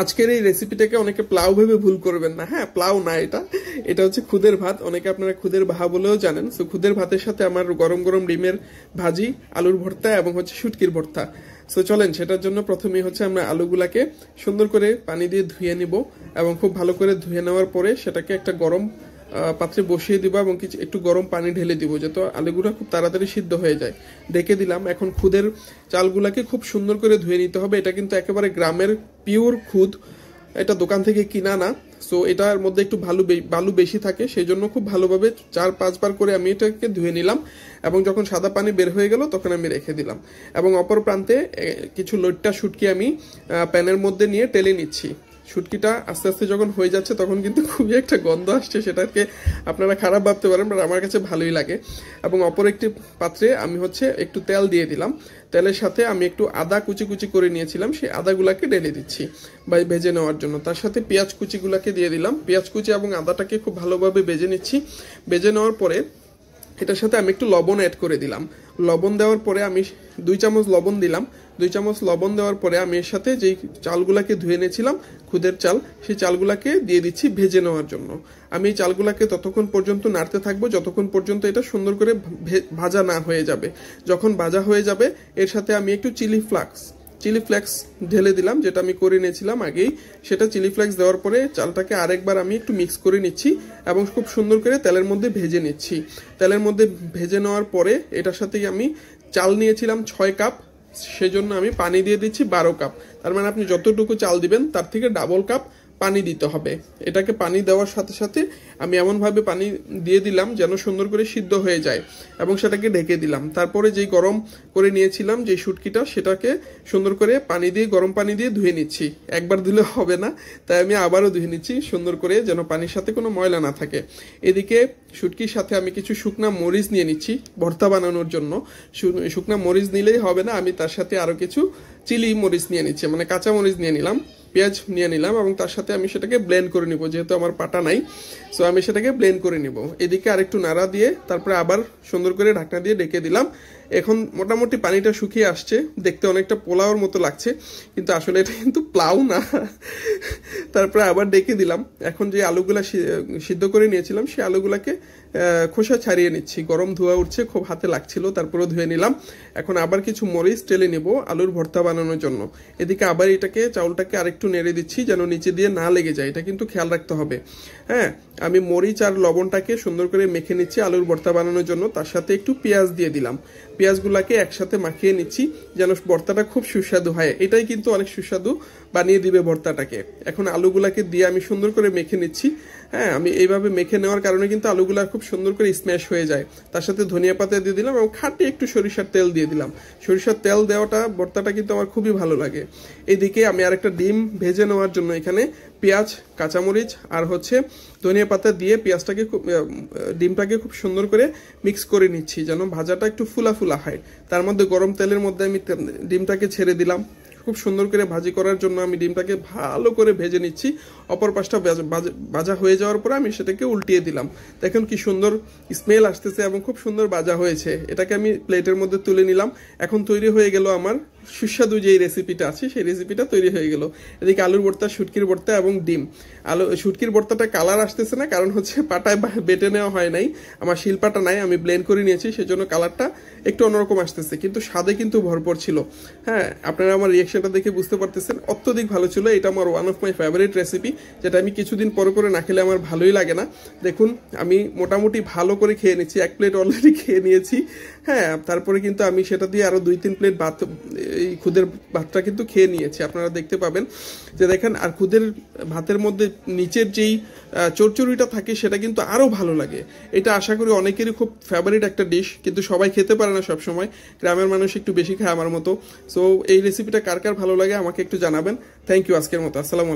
আজকের এই রেসিপিটাকে অনেকে প্লাউ ভেবে ভুল করবেন না। হ্যাঁ, প্লাউ না, এটা এটা হচ্ছে খুদের ভাত। অনেকে আপনারা খুদের ভা বলেও জানেন। সো খুদের ভাতের সাথে আমার গরম গরম ডিমের ভাজি, আলুর ভর্তা এবং হচ্ছে শুটকির ভর্তা। সো চলেন, সেটার জন্য প্রথমেই হচ্ছে আমরা আলুগুলাকে সুন্দর করে পানি দিয়ে ধুয়ে নিব এবং খুব ভালো করে ধুয়ে নেওয়ার পরে সেটাকে একটা গরম পাত্রে বসিয়ে দিব এবং কিছু একটু গরম পানি ঢেলে দিব যাতে আলুগুলো খুব তাড়াতাড়ি সিদ্ধ হয়ে যায়। ঢেকে দিলাম। এখন খুদের চালগুলাকে খুব সুন্দর করে ধুয়ে নিতে হবে। এটা কিন্তু একেবারে গ্রামের পিওর খুদ, এটা দোকান থেকে কিনা না। সো এটার মধ্যে একটু বালু বেশি থাকে, সেই জন্য খুব ভালোভাবে 4-5 বার করে আমি এটাকে ধুয়ে নিলাম এবং যখন সাদা পানি বের হয়ে গেল তখন আমি রেখে দিলাম। এবং অপর প্রান্তে কিছু লইট্টা শুটকি আমি প্যানের মধ্যে নিয়ে টেলে নিচ্ছি। শুটকিটা আস্তে আস্তে যখন হয়ে যাচ্ছে তখন কিন্তু খুবই একটা গন্ধ আসছে, সেটাকে আপনারা খারাপ ভাবতে পারেন, বাট আমার কাছে ভালোই লাগে। এবং অপর একটি পাত্রে আমি হচ্ছে একটু তেল দিয়ে দিলাম। তেলের সাথে আমি একটু আদা কুচি কুচি করে নিয়েছিলাম, সেই আদাগুলাকে ঢেলে দিচ্ছি বা ভেজে নেওয়ার জন্য। তার সাথে পেঁয়াজ কুচিগুলাকে দিয়ে দিলাম। পেঁয়াজ কুচি এবং আদাটাকে খুব ভালোভাবে ভেজে নিচ্ছি। ভেজে নেওয়ার পরে এটার সাথে আমি একটু লবণ অ্যাড করে দিলাম। লবণ দেওয়ার পরে আমি 2 চামচ লবণ দিলাম। 2 চামচ লবণ দেওয়ার পরে আমি এর সাথে যেই চালগুলাকে ধুয়ে নিয়েছিলাম, খুদের চাল, সেই চালগুলাকে দিয়ে দিচ্ছি ভেজে নেওয়ার জন্য। আমি এই চালগুলাকে ততক্ষণ পর্যন্ত নাড়তে থাকবো যতক্ষণ পর্যন্ত এটা সুন্দর করে ভাজা না হয়ে যাবে। যখন ভাজা হয়ে যাবে এর সাথে আমি একটু চিলি ফ্লেক্স ঢেলে দিলাম, যেটা আমি করে নিয়েছিলাম আগেই। সেটা চিলি ফ্লেক্স দেওয়ার পরে চালটাকে আরেকবার আমি একটু মিক্স করে নিচ্ছি এবং খুব সুন্দর করে তেলের মধ্যে ভেজে নিচ্ছি। তেলের মধ্যে ভেজে নেওয়ার পরে এটার সাথেই আমি চাল নিয়েছিলাম 6 কাপ, সেজন্য আমি পানি দিয়ে দিচ্ছি 12 কাপ। তার মানে আপনি যতটুকু চাল দিবেন তার থেকে ডাবল কাপ পানি দিতে হবে। এটাকে পানি দেওয়ার সাথে সাথে আমি এমনভাবে পানি দিয়ে দিলাম যেন সুন্দর করে সিদ্ধ হয়ে যায় এবং সেটাকে ঢেকে দিলাম। তারপরে যেই গরম করে নিয়েছিলাম যে শুটকিটা, সেটাকে সুন্দর করে পানি দিয়ে, গরম পানি দিয়ে ধুয়ে নিচ্ছি। একবার ধুলে হবে না, তাই আমি আবারও ধুয়ে নিচ্ছি সুন্দর করে, যেন পানির সাথে কোনো ময়লা না থাকে। এদিকে শুটকির সাথে আমি কিছু শুকনা মরিচ নিয়ে নিচ্ছি ভর্তা বানানোর জন্য। শুকনা মরিচ নিলেই হবে না, আমি তার সাথে আরও কিছু চিলি মরিচ নিয়ে নিচ্ছি, মানে কাঁচা মরিচ নিয়ে নিলাম, পেঁয়াজ নিয়ে নিলাম এবং তার সাথে আমি সেটাকে ব্লেন্ড করে নিব, যেহেতু আমার পাটা নাই। সো আমি সেটাকে ব্লেন্ড করে নিব। এদিকে আরেকটু নাড়া দিয়ে তারপরে আবার সুন্দর করে ঢাকনা দিয়ে ঢেকে দিলাম। এখন মোটামুটি পানিটা শুকিয়ে আসছে, দেখতে অনেকটা পোলাওর মতো লাগছে, কিন্তু আসলে এটা কিন্তু প্লাউ না। তারপরে আবার ডেকে দিলাম। এখন যে আলুগুলা সিদ্ধ করে নিয়েছিলাম সেই আলুগুলাকে খোসা ছাড়িয়ে নিচ্ছি। গরম ধোয়া উঠছে, খুব হাতে লাগছিল, তারপরেও ধুয়ে নিলাম। এখন আবার কিছু মরিচ টেলে নিব আলুর ভর্তা বানানোর জন্য। এদিকে আবার এটাকে চাউলটাকে আরেকটু নেড়ে দিচ্ছি যেন নিচে দিয়ে না লেগে যায়, এটা কিন্তু খেয়াল রাখতে হবে। হ্যাঁ, আমি মরিচ আর লবণটাকে সুন্দর করে মেখে নিচ্ছি আলুর ভর্তা বানানোর জন্য। তার সাথে একটু পেঁয়াজ দিয়ে দিলাম। পেঁয়াজগুলাকে একসাথে মাখিয়ে নিচ্ছি যেন ভর্তাটা খুব সুস্বাদু হয়। এটাই কিন্তু অনেক সুস্বাদু বানিয়ে দিবে ভর্তাটাকে। এখন আলুগুলাকে দিয়ে আমি সুন্দর করে মেখে নিচ্ছি। হ্যাঁ, আমি এইভাবে মেখে নেওয়ার কারণে কিন্তু আলুগুলা খুব সুন্দর করে স্ম্যাশ হয়ে যায়। তার সাথে ধনিয়া পাতা দিয়ে দিলাম এবং খাঁটি একটু সরিষার তেল দিয়ে দিলাম। সরিষার তেল দেওয়াটা ভর্তাটা কিন্তু আমার খুবই ভালো লাগে। এইদিকে আমি আরেকটা ডিম ভেজে নেওয়ার জন্য এখানে পেঁয়াজ, কাঁচামরিচ আর হচ্ছে ধনিয়া পাতা দিয়ে পেঁয়াজটাকে ডিমটাকে খুব সুন্দর করে মিক্স করে নিচ্ছি যেন ভাজাটা একটু ফুলা ফুলা হয়। তার মধ্যে গরম তেলের মধ্যে আমি ডিমটাকে ছেড়ে দিলাম। খুব সুন্দর করে ভাজি করার জন্য আমি ডিমটাকে ভালো করে ভেজে নিচ্ছি। অপর পাশটা ভাজা হয়ে যাওয়ার পরে আমি সেটাকে উল্টিয়ে দিলাম। দেখুন কি সুন্দর স্মেল আসতেছে এবং খুব সুন্দর ভাজা হয়েছে। এটাকে আমি প্লেটের মধ্যে তুলে নিলাম। এখন তৈরি হয়ে গেল আমার সুস্বাদু যে রেসিপিটা আছে, সেই রেসিপিটা তৈরি হয়ে গেল। এদিকে আলুর ভর্তা, শুটকির ভর্তা এবং ডিম। শুটকির ভর্তাটা কালার আসতেছে না, কারণ হচ্ছে পাটায় বেটে নেওয়া হয় নাই, আমার শিলপাটা নাই, আমি ব্লেন্ড করে নিয়েছি, সেজন্য কালারটা একটু অন্যরকম আসতেছে, কিন্তু স্বাদে কিন্তু ভরপুর ছিল। হ্যাঁ, আপনারা আমার রিয়াকশনটা দেখে বুঝতে পারতেছেন অত্যধিক ভালো ছিল। এটা আমার one of my favourite recipe, যেটা আমি কিছুদিন পরে পরে না খেলে আমার ভালোই লাগে না। দেখুন আমি মোটামুটি ভালো করে খেয়ে নিচ্ছি, 1 প্লেট অলরেডি খেয়ে নিয়েছি। হ্যাঁ, তারপরে কিন্তু আমি সেটা দিয়ে আরো 2-3 প্লেট ভাত, এই খুদের ভাতটা কিন্তু খেয়ে নিয়েছি। আপনারা দেখতে পাবেন যে দেখেন, আর খুদের ভাতের মধ্যে নিচের যেই চরচড়িটা থাকে সেটা কিন্তু আরো ভালো লাগে। এটা আশা করি অনেকেরই খুব ফেভারিট একটা ডিশ, কিন্তু সবাই খেতে পারে না সব সময়। গ্রামের মানুষ একটু বেশি খায় আমার মতো। সো এই রেসিপিটা কার কার ভালো লাগে আমাকে একটু জানাবেন। Thank you. আজকের মতো আসসালামু আলাইকুম।